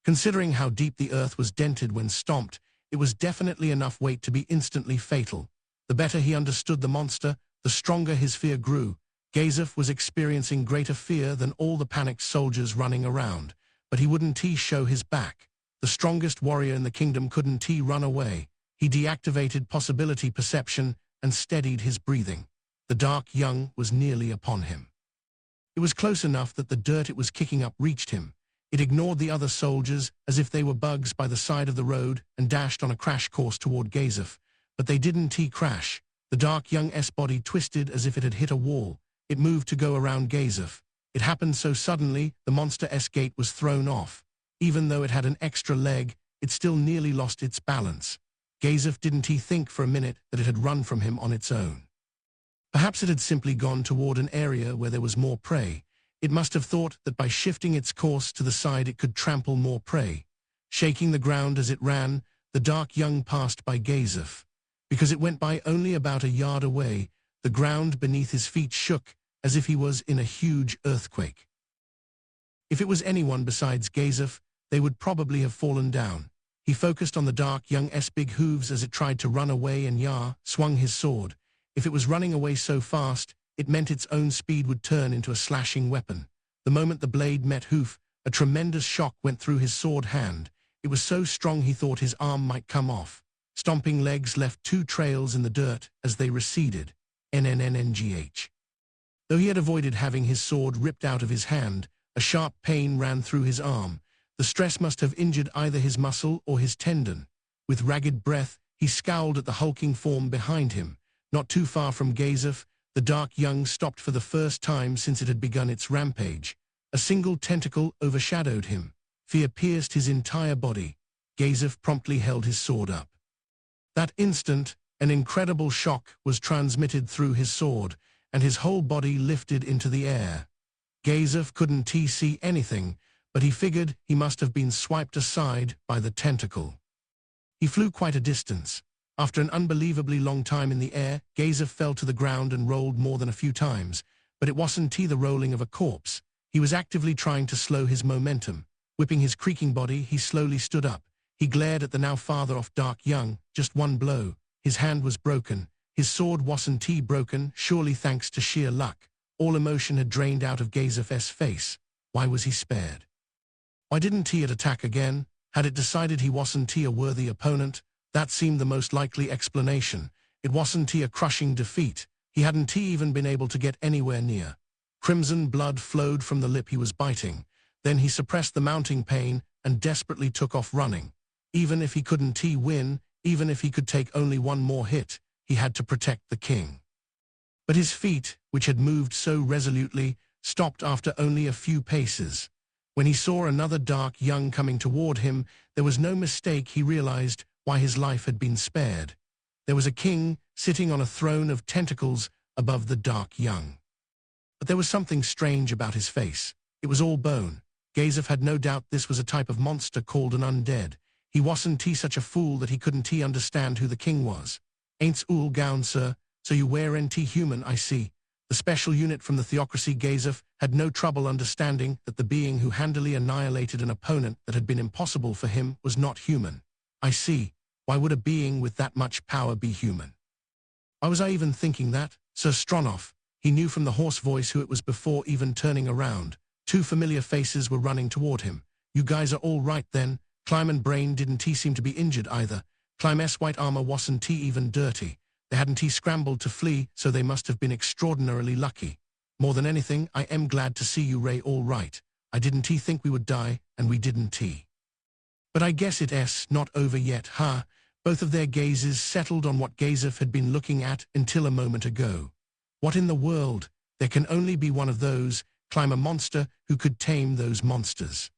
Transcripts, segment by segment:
Considering how deep the earth was dented when stomped, it was definitely enough weight to be instantly fatal. The better he understood the monster, the stronger his fear grew. Gazef was experiencing greater fear than all the panicked soldiers running around, but he wouldn't show his back. The strongest warrior in the kingdom couldn't run away. He deactivated possibility perception and steadied his breathing. The dark young was nearly upon him. It was close enough that the dirt it was kicking up reached him. It ignored the other soldiers as if they were bugs by the side of the road and dashed on a crash course toward Gazef. But they didn't crash. The dark young's body twisted as if it had hit a wall. It moved to go around Gazef. It happened so suddenly, the monster's gait was thrown off. Even though it had an extra leg, it still nearly lost its balance. Gazef didn't think for a minute that it had run from him on its own. Perhaps it had simply gone toward an area where there was more prey. It must have thought that by shifting its course to the side it could trample more prey. Shaking the ground as it ran, the dark young passed by Gazef. Because it went by only about a yard away, the ground beneath his feet shook as if he was in a huge earthquake. If it was anyone besides Gazef, they would probably have fallen down. He focused on the dark young's big hooves as it tried to run away and swung his sword. If it was running away so fast, it meant its own speed would turn into a slashing weapon. The moment the blade met hoof, a tremendous shock went through his sword hand. It was so strong he thought his arm might come off. Stomping legs left 2 trails in the dirt as they receded. NNNNGH. Though he had avoided having his sword ripped out of his hand, a sharp pain ran through his arm. The stress must have injured either his muscle or his tendon. With ragged breath, he scowled at the hulking form behind him. Not too far from Gazef, the dark young stopped for the first time since it had begun its rampage. A single tentacle overshadowed him. Fear pierced his entire body. Gazef promptly held his sword up. That instant, an incredible shock was transmitted through his sword, and his whole body lifted into the air. Gazef couldn't see anything, but he figured he must have been swiped aside by the tentacle. He flew quite a distance. After an unbelievably long time in the air, Gazef fell to the ground and rolled more than a few times, but it wasn't the rolling of a corpse. He was actively trying to slow his momentum. Whipping his creaking body, he slowly stood up. He glared at the now farther off dark young. Just one blow. His hand was broken. His sword wasn't broken, surely thanks to sheer luck. All emotion had drained out of Gazef's face. Why was he spared? Why didn't he attack again? Had it decided he wasn't a worthy opponent? That seemed the most likely explanation. It wasn't a crushing defeat. He hadn't even been able to get anywhere near. Crimson blood flowed from the lip he was biting. Then he suppressed the mounting pain and desperately took off running. Even if he couldn't win, even if he could take only one more hit, he had to protect the king. But his feet, which had moved so resolutely, stopped after only a few paces. When he saw another dark young coming toward him, there was no mistake. He realized why his life had been spared. There was a king sitting on a throne of tentacles above the dark young. But there was something strange about his face. It was all bone. Gazef had no doubt this was a type of monster called an undead. He wasn't such a fool that he couldn't understand who the king was. "Ain't all gown, sir, so you wear human, I see." The special unit from the theocracy Gazef had no trouble understanding that the being who handily annihilated an opponent that had been impossible for him was not human. "I see. Why would a being with that much power be human?" "Why was I even thinking that? Sir Stronov." He knew from the hoarse voice who it was before even turning around. 2 familiar faces were running toward him. "You guys are all right then?" Clym and Brain didn't seem to be injured either. Clym's white armor wasn't even dirty. They hadn't scrambled to flee, so they must have been extraordinarily lucky. "More than anything, I am glad to see you Ray all right. I didn't think we would die, and we didn't But I guess it's not over yet, huh?" Both of their gazes settled on what Gazef had been looking at until a moment ago. What in the world? There can only be one of those, Clym, a monster who could tame those monsters.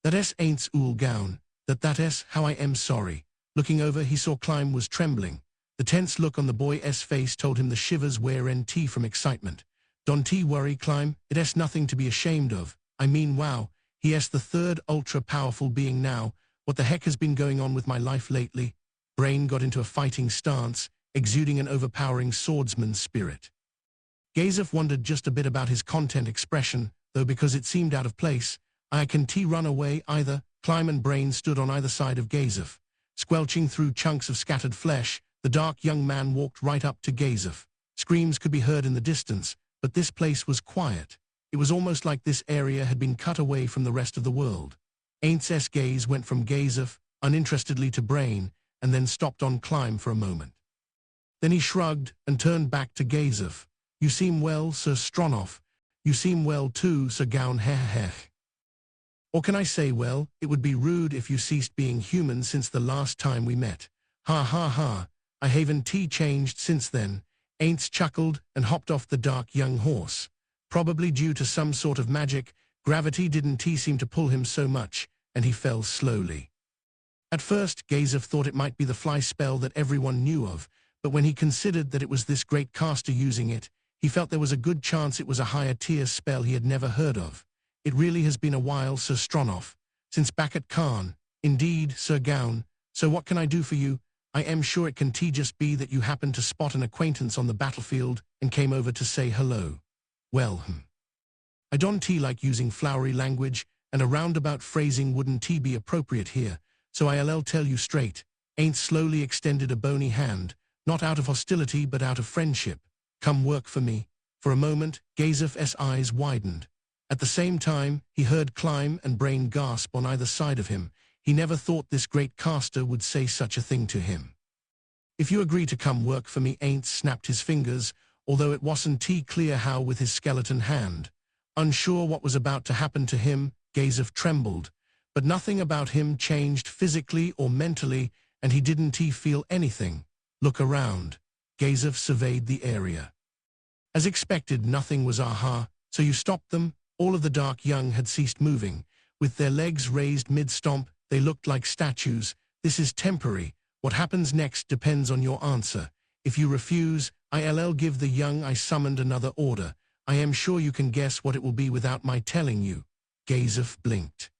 "That ain't all gown. That's how I am sorry." Looking over, he saw Clym was trembling. The tense look on the boy's face told him the shivers were from excitement. "Don't worry, Clym, it's nothing to be ashamed of. I mean, wow, he's the 3rd ultra-powerful being now. What the heck has been going on with my life lately?" Brain got into a fighting stance, exuding an overpowering swordsman's spirit. Gazef wondered just a bit about his content expression, though because it seemed out of place. "I can't run away either," Climb and Brain stood on either side of Gazef. Squelching through chunks of scattered flesh, the dark young man walked right up to Gazef. Screams could be heard in the distance, but this place was quiet. It was almost like this area had been cut away from the rest of the world. Aintz's gaze went from Gazef, uninterestedly, to Brain, and then stopped on Climb for a moment. Then he shrugged and turned back to Gazef. "You seem well, Sir Stronov. You seem well too, Sir Gaun heh. Or can I say, well, it would be rude if you ceased being human since the last time we met. Ha ha ha, I haven't changed since then." Aints chuckled and hopped off the dark young horse. Probably due to some sort of magic, gravity didn't seem to pull him so much, and he fell slowly. At first, Gazef thought it might be the fly spell that everyone knew of, but when he considered that it was this great caster using it, he felt there was a good chance it was a higher-tier spell he had never heard of. "It really has been a while, Sir Stronov, since back at Khan." "Indeed, Sir Gaun. So what can I do for you? I am sure it can just be that you happened to spot an acquaintance on the battlefield and came over to say hello." "Well, I don't like using flowery language, and a roundabout phrasing wouldn't be appropriate here, so I'll tell you straight." Ain't slowly extended a bony hand, not out of hostility but out of friendship. "Come work for me." For a moment, Gazef's eyes widened. At the same time, he heard Climb and Brain gasp on either side of him. He never thought this great caster would say such a thing to him. "If you agree to come work for me," Ain't snapped his fingers, although it wasn't clear how with his skeleton hand. Unsure what was about to happen to him, Gazef trembled, but nothing about him changed physically or mentally, and he didn't feel anything. "Look around." Gazef surveyed the area. As expected, nothing was aha. "So you stopped them?" All of the dark young had ceased moving. With their legs raised mid-stomp, they looked like statues. "This is temporary. What happens next depends on your answer. If you refuse, I'll give the young I summoned another order. I am sure you can guess what it will be without my telling you." Gazef blinked.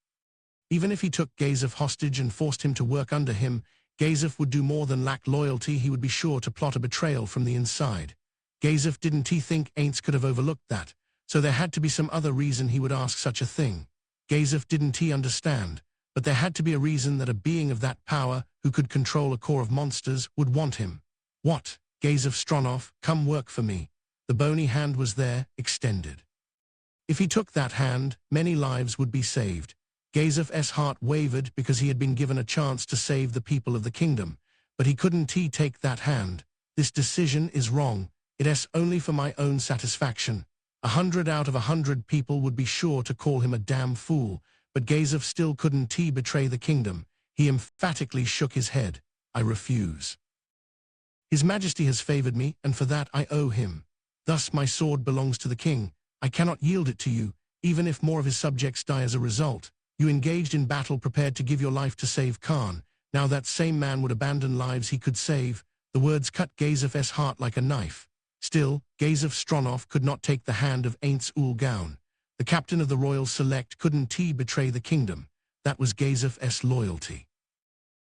Even if he took Gazef hostage and forced him to work under him, Gazef would do more than lack loyalty. He would be sure to plot a betrayal from the inside. Gazef didn't think Aints could have overlooked that, so there had to be some other reason he would ask such a thing. Gazef didn't understand, but there had to be a reason that a being of that power, who could control a corps of monsters, would want him. "What?" "Gazef Stronov, come work for me." The bony hand was there, extended. If he took that hand, many lives would be saved. Gazef's heart wavered because he had been given a chance to save the people of the kingdom, but he couldn't take that hand. "This decision is wrong. It's only for my own satisfaction." 100 out of 100 people would be sure to call him a damn fool, but Gazef still couldn't betray the kingdom. He emphatically shook his head. "I refuse. His Majesty has favored me, and for that I owe him. Thus my sword belongs to the king. I cannot yield it to you, even if more of his subjects die as a result. You engaged in battle prepared to give your life to save Khan. Now that same man would abandon lives he could save." The words cut Gazef's heart like a knife. Still, Gazef Stronov could not take the hand of Aints ul Gaun. The captain of the Royal Select couldn't betray the kingdom. That was Gazef's loyalty.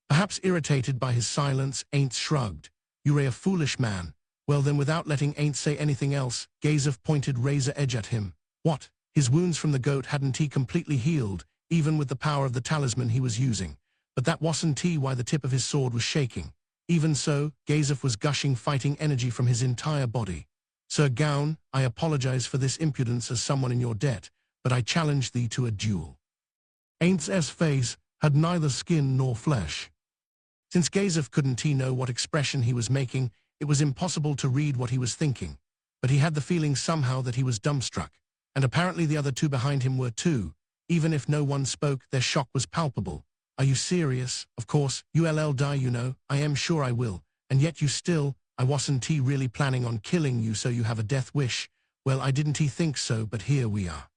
Perhaps irritated by his silence, Aints shrugged. "You're a foolish man." Well then, without letting Aints say anything else, Gazef pointed razor edge at him. "What?" His wounds from the goat hadn't completely healed, even with the power of the talisman he was using. But that wasn't why the tip of his sword was shaking. Even so, Gazef was gushing fighting energy from his entire body. "Sir Gaun, I apologize for this impudence as someone in your debt, but I challenge thee to a duel." Aints's face had neither skin nor flesh. Since Gazef couldn't know what expression he was making, it was impossible to read what he was thinking. But he had the feeling somehow that he was dumbstruck, and apparently the other two behind him were too. Even if no one spoke, their shock was palpable. "Are you serious? Of course, you'll die, you know. I am sure I will. And yet you still, I wasn't really planning on killing you, so you have a death wish." "Well, I didn't think so, but here we are."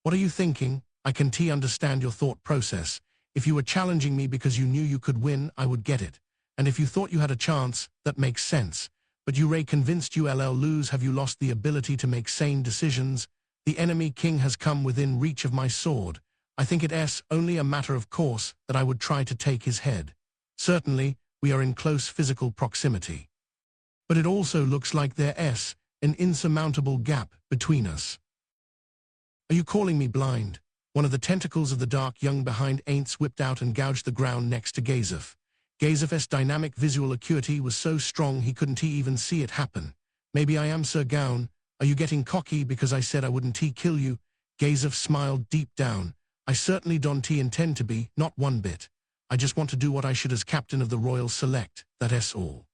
"What are you thinking? I can understand your thought process. If you were challenging me because you knew you could win, I would get it. And if you thought you had a chance, that makes sense. But you convinced you'll lose. Have you lost the ability to make sane decisions? The enemy king has come within reach of my sword. I think it's only a matter of course that I would try to take his head. Certainly, we are in close physical proximity. But it also looks like there's an insurmountable gap between us." "Are you calling me blind?" One of the tentacles of the dark young behind Aints whipped out and gouged the ground next to Gazef. Gazef's dynamic visual acuity was so strong he couldn't even see it happen. Maybe I am Sir Gaun. Are you getting cocky because I said I wouldn't kill you? Gazef smiled deep down. I certainly don't intend to be, not one bit. I just want to do what I should as captain of the Royal Select, that's all.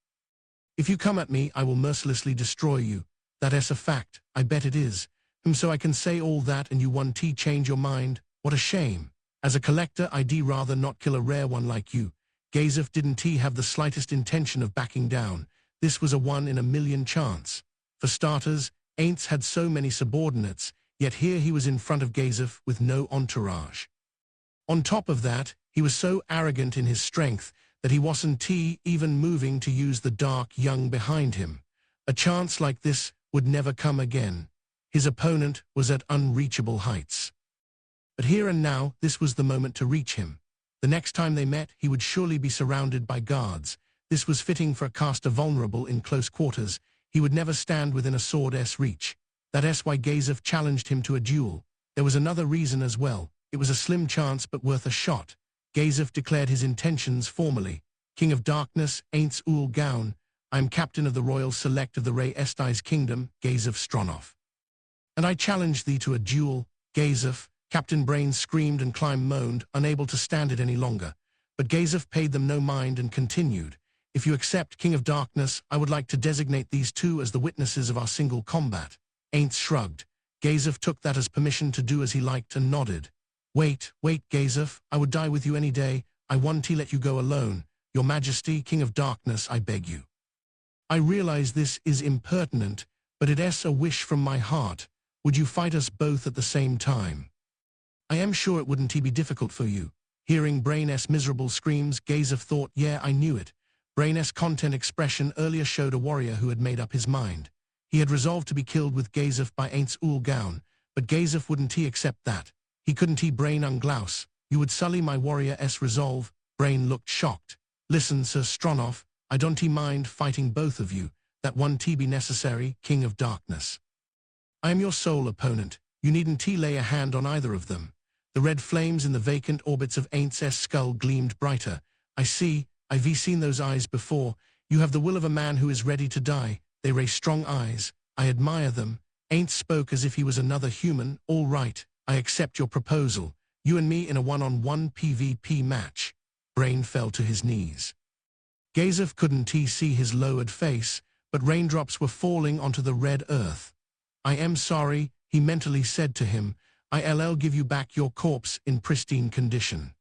If you come at me, I will mercilessly destroy you. That's a fact, I bet it is. So I can say all that and you won't change your mind? What a shame. As a collector, I'd rather not kill a rare one like you. Gazef didn't have the slightest intention of backing down. This was a 1 in a million chance. For starters, Aints had so many subordinates, yet here he was in front of Gazef with no entourage. On top of that, he was so arrogant in his strength that he wasn't even moving to use the dark young behind him. A chance like this would never come again. His opponent was at unreachable heights. But here and now, this was the moment to reach him. The next time they met, he would surely be surrounded by guards. This was fitting for a caster vulnerable in close quarters. He would never stand within a sword's reach. That's why Gazef challenged him to a duel. There was another reason as well. It was a slim chance but worth a shot. Gazef declared his intentions formally. King of Darkness, Aints Ul Gaun, I am captain of the Royal Select of the Rey Esti's Kingdom, Gazef Stronov. And I challenge thee to a duel, Gazef. Captain Brain screamed and Climb moaned, unable to stand it any longer. But Gazef paid them no mind and continued. If you accept, King of Darkness, I would like to designate these two as the witnesses of our single combat. Aints shrugged. Gazef took that as permission to do as he liked and nodded. Wait, Gazef, I would die with you any day. I won't let you go alone. Your Majesty, King of Darkness, I beg you. I realize this is impertinent, but it's a wish from my heart. Would you fight us both at the same time? I am sure it wouldn't be difficult for you. Hearing Brain's miserable screams, Gazef thought, yeah, I knew it. Brain's content expression earlier showed a warrior who had made up his mind. He had resolved to be killed with Gazef by Aints Ul Gaun, but Gazef wouldn't accept that. He couldn't Brain unglouse. You would sully my warrior's resolve. Brain looked shocked. Listen, Sir Stronov, I don't mind fighting both of you. That won't be necessary, King of Darkness. I am your sole opponent. You needn't lay a hand on either of them. The red flames in the vacant orbits of Aints' skull gleamed brighter. I see, I've seen those eyes before. You have the will of a man who is ready to die. They raise strong eyes. I admire them. Aints spoke as if he was another human. All right, I accept your proposal. You and me in a one-on-one PvP match. Brain fell to his knees. Gazef couldn't see his lowered face, but raindrops were falling onto the red earth. I am sorry, he mentally said to him. I'll give you back your corpse in pristine condition.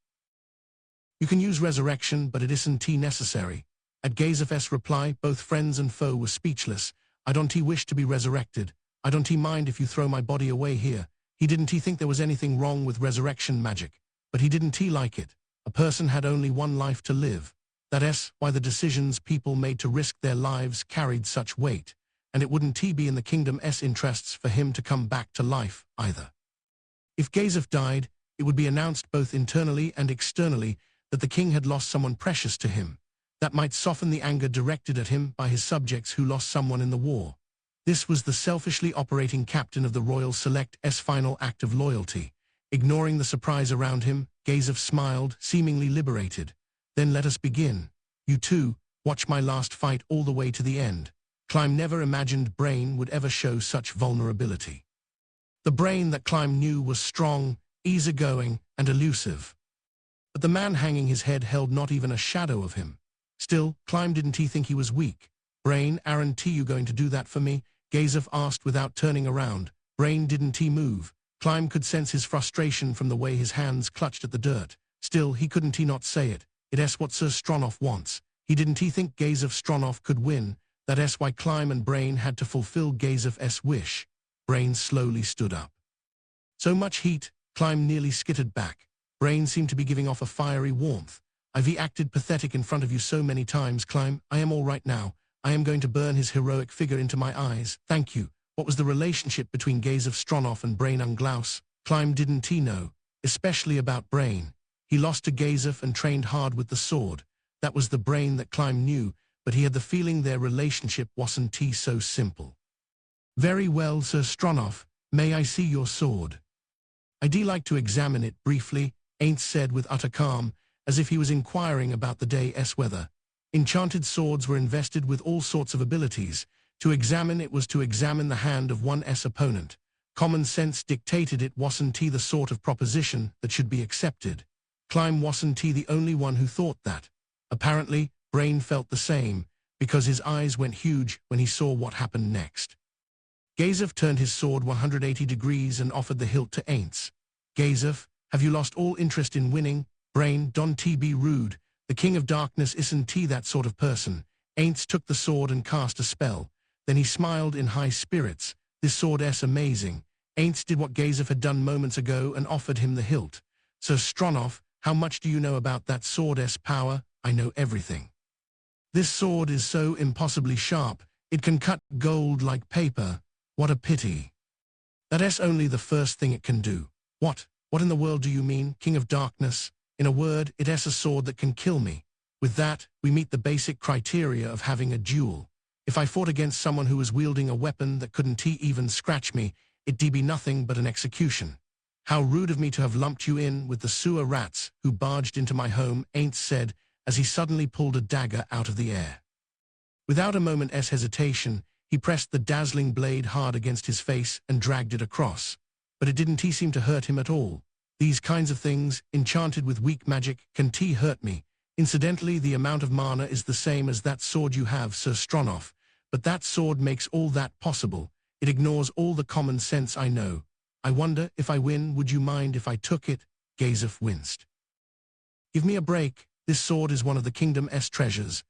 You can use resurrection, but it isn't necessary. At Gazef's reply, both friends and foe were speechless. I don't wish to be resurrected. I don't mind if you throw my body away here. He didn't think there was anything wrong with resurrection magic, but he didn't like it. A person had only one life to live. That's why the decisions people made to risk their lives carried such weight, and it wouldn't be in the kingdom's interests for him to come back to life, either. If Gazef died, it would be announced both internally and externally that the king had lost someone precious to him. That might soften the anger directed at him by his subjects who lost someone in the war. This was the selfishly operating captain of the Royal Select's final act of loyalty. Ignoring the surprise around him, Gazef smiled, seemingly liberated. Then let us begin. You two, watch my last fight all the way to the end. Climb never imagined Brain would ever show such vulnerability. The Brain that Climb knew was strong, easygoing, and elusive. But the man hanging his head held not even a shadow of him. Still, Climb didn't think he was weak. Brain, aren't you going to do that for me? Gazef asked without turning around. Brain didn't move. Climb could sense his frustration from the way his hands clutched at the dirt. Still, he couldn't not say it. It's what Sir Stronov wants. He didn't think Gazef Stronov could win. That's why Climb and Brain had to fulfill Gazef's wish. Brain slowly stood up. So much heat, Climb nearly skittered back. Brain seemed to be giving off a fiery warmth. I've acted pathetic in front of you so many times, Climb. I am all right now. I am going to burn his heroic figure into my eyes. Thank you. What was the relationship between Gazef Stronov and Brain Unglaus? Climb didn't know, especially about Brain. He lost to Gazef and trained hard with the sword. That was the Brain that Climb knew, but he had the feeling their relationship wasn't so simple. Very well, Sir Stronov. May I see your sword? "I'd like to examine it briefly," Ain't said with utter calm, as if he was inquiring about the day's weather. Enchanted swords were invested with all sorts of abilities. To examine it was to examine the hand of one's opponent. Common sense dictated it wasn't the sort of proposition that should be accepted. Climb wasn't the only one who thought that. Apparently, Brain felt the same, because his eyes went huge when he saw what happened next. Gazef turned his sword 180 degrees and offered the hilt to Aints. "Gazef, have you lost all interest in winning?" Brain, "Don't be rude. The King of Darkness isn't that sort of person." Aints took the sword and cast a spell. Then he smiled in high spirits. "This sword's amazing." Aints did what Gazef had done moments ago and offered him the hilt. "Sir Stronov, how much do you know about that sword's power?" "I know everything. This sword is so impossibly sharp, it can cut gold like paper. What a pity. That's only the first thing it can do." What in the world do you mean, King of Darkness?" "In a word, it's a sword that can kill me. With that, we meet the basic criteria of having a duel. If I fought against someone who was wielding a weapon that couldn't even scratch me, it'd be nothing but an execution." "How rude of me to have lumped you in with the sewer rats who barged into my home," Ain't said, as he suddenly pulled a dagger out of the air. Without a moment's hesitation, he pressed the dazzling blade hard against his face and dragged it across. But it didn't seem to hurt him at all. "These kinds of things, enchanted with weak magic, can hurt me. Incidentally, the amount of mana is the same as that sword you have, Sir Stronov, but that sword makes all that possible. It ignores all the common sense I know. I wonder, if I win, would you mind if I took it?" Gazef winced. "Give me a break. This sword is one of the kingdom's treasures."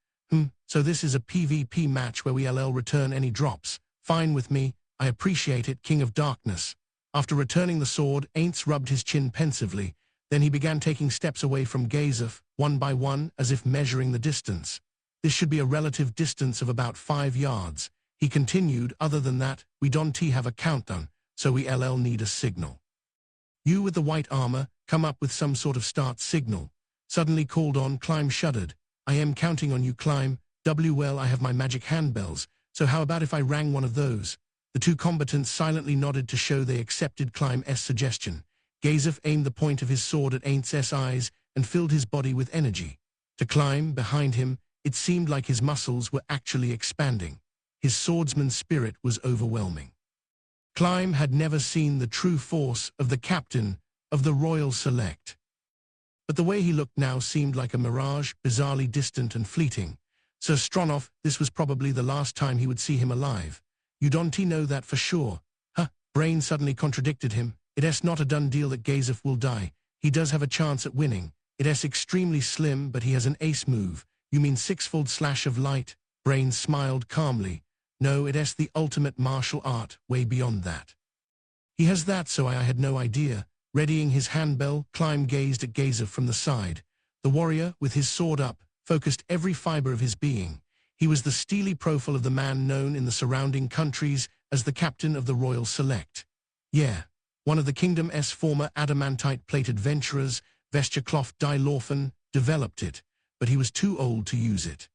So this is a PvP match where we'll return any drops. Fine with me. I appreciate it, King of Darkness." After returning the sword, Aints rubbed his chin pensively. Then he began taking steps away from Gazef, one by one, as if measuring the distance. "This should be a relative distance of about 5 yards. He continued, "Other than that, we don't have a countdown, so we'll need a signal. You with the white armor, come up with some sort of start signal." Suddenly called on, Climb shuddered. "I am counting on you, Climb. Well, I have my magic handbells, so how about if I rang one of those?" The two combatants silently nodded to show they accepted Climb's suggestion. Gazef aimed the point of his sword at Aints' eyes and filled his body with energy. To Climb, behind him, it seemed like his muscles were actually expanding. His swordsman's spirit was overwhelming. Climb had never seen the true force of the captain of the Royal Select. But the way he looked now seemed like a mirage, bizarrely distant and fleeting. Sir Stronov, this was probably the last time he would see him alive. "You don't know that for sure." Brain suddenly contradicted him. "It's not a done deal that Gazef will die. He does have a chance at winning. It's extremely slim, but he has an ace move." "You mean sixfold slash of light?" Brain smiled calmly. "No, it's the ultimate martial art, way beyond that." "He has that, so I had no idea." Readying his handbell, Climb gazed at Gazef from the side. The warrior, with his sword up, focused every fiber of his being. He was the steely profile of the man known in the surrounding countries as the captain of the Royal Select. Yeah, one of the kingdom's former adamantite-plate adventurers, Vestjaklof Dylorfen, developed it, but he was too old to use it.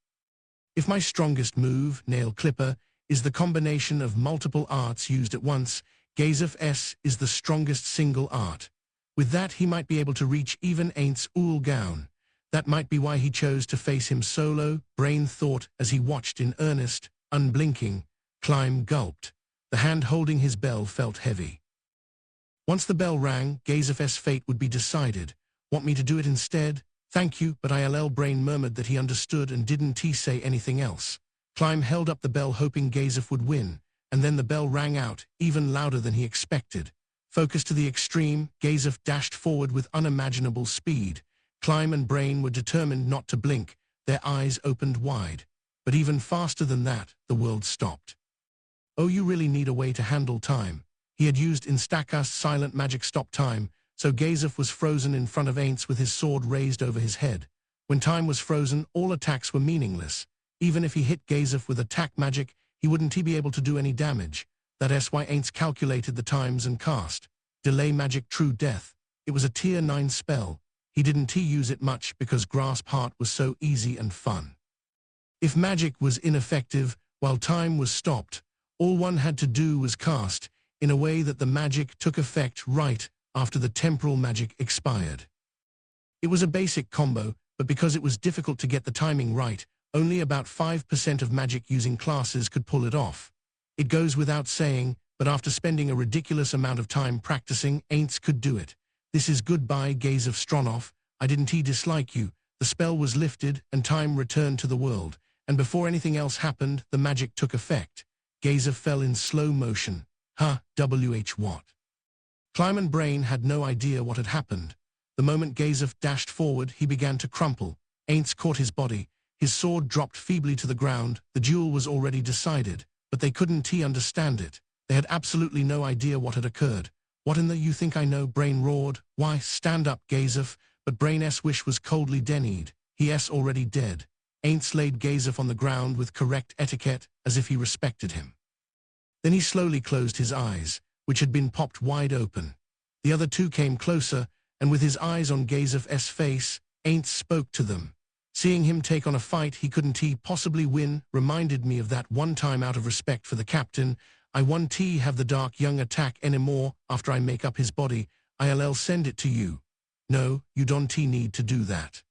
"If my strongest move, Nail Clipper, is the combination of multiple arts used at once, Gazef's is the strongest single art. With that he might be able to reach even Aints Ul Gown. That might be why he chose to face him solo," Brain thought as he watched in earnest, unblinking. Climb gulped. The hand holding his bell felt heavy. Once the bell rang, Gazef's fate would be decided. "Want me to do it instead?" "Thank you, but ILL." Brain murmured that he understood and didn't say anything else. Climb held up the bell hoping Gazef would win, and then the bell rang out, even louder than he expected. Focused to the extreme, Gazef dashed forward with unimaginable speed. Climb and Brain were determined not to blink, their eyes opened wide. But even faster than that, the world stopped. "Oh, you really need a way to handle time." He had used Instacast's silent magic stop time, so Gazef was frozen in front of Aints with his sword raised over his head. When time was frozen, all attacks were meaningless. Even if he hit Gazef with attack magic, he wouldn't be able to do any damage. That's why Aints calculated the times and cast Delay Magic True Death. It was a tier 9 spell. He didn't use it much because Grasp Heart was so easy and fun. If magic was ineffective while time was stopped, all one had to do was cast, in a way that the magic took effect right after the temporal magic expired. It was a basic combo, but because it was difficult to get the timing right, only about 5% of magic-using classes could pull it off. It goes without saying, but after spending a ridiculous amount of time practicing, Aints could do it. This is goodbye, gaze of Stronov. I didn't dislike you. The spell was lifted, and time returned to the world, and before anything else happened, the magic took effect. Gazer fell in slow motion. What? Kleiman Brain had no idea what had happened. The moment Gazer dashed forward, he began to crumple. Aints caught his body. His sword dropped feebly to the ground. The duel was already decided, but they couldn't understand it. They had absolutely no idea what had occurred. What in the you think I know? Brain roared. Why, stand up, Gazer. But Brain's wish was coldly denied. He's already dead. Aints laid Gazer on the ground with correct etiquette, as if he respected him. Then he slowly closed his eyes, which had been popped wide open. The other two came closer, and with his eyes on Gazer's face, Aints spoke to them. Seeing him take on a fight he couldn't possibly win reminded me of that one time out of respect for the captain. I won't have the dark young attack anymore after I make up his body. I'll send it to you. No, you don't need to do that.